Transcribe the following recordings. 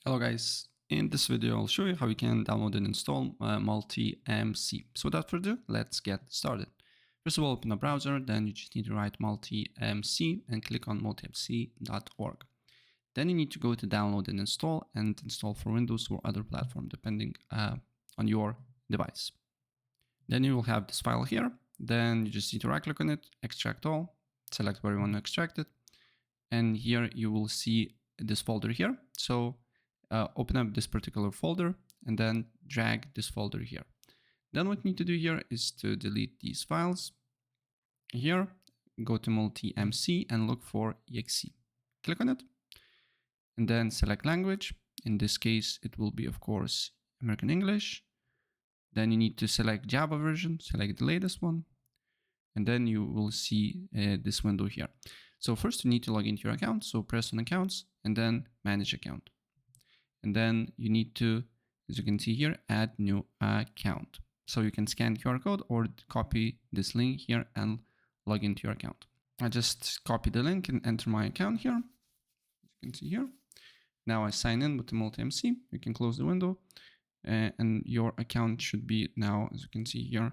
Hello guys, in this video I'll show you how you can download and install MultiMC. So without further ado, let's get started. First of all, open a browser, then you just need to write MultiMC and click on multimc.org. Then you need to go to download and install for Windows or other platform depending on your device. Then you will have this file here. Then you just need to right click on it, extract all, select where you want to extract it. And here you will see this folder here. So open up this particular folder and then drag this folder here. Then what you need to do here is to delete these files. Here, go to MultiMC and look for exe. Click on it and then select language. In this case, it will be, of course, American English. Then you need to select Java version, select the latest one, and then you will see this window here. So first you need to log into your account. So press on accounts and then manage account. And then you need to, as you can see here, add new account. So you can scan QR code or copy this link here and log into your account. I just copy the link and enter my account here. As you can see here. Now I sign in with the MultiMC. You can close the window and your account should be now, as you can see here,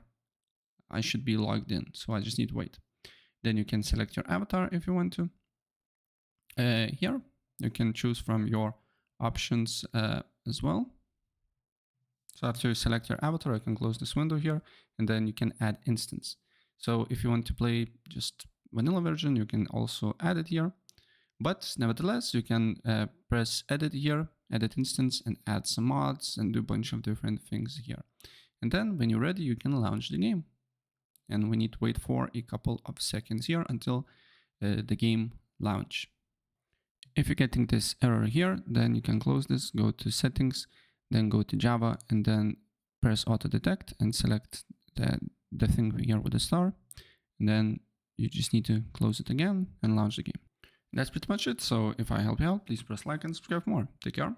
I should be logged in. So I just need to wait. Then you can select your avatar if you want to. Here, you can choose from your options as well. So after you select your avatar, I can close this window here, and then you can add instance. So if you want to play just vanilla version, you can also add it here. But nevertheless, you can press edit here, edit instance, and add some mods and do a bunch of different things here. And then when you're ready, you can launch the game. And we need to wait for a couple of seconds here until the game launch. If you're getting this error here, then you can close this, go to settings, then go to Java, and then press auto detect and select the thing here with the star. And then you just need to close it again and launch the game. That's pretty much it. So if I help you out, please press like and subscribe for more. Take care.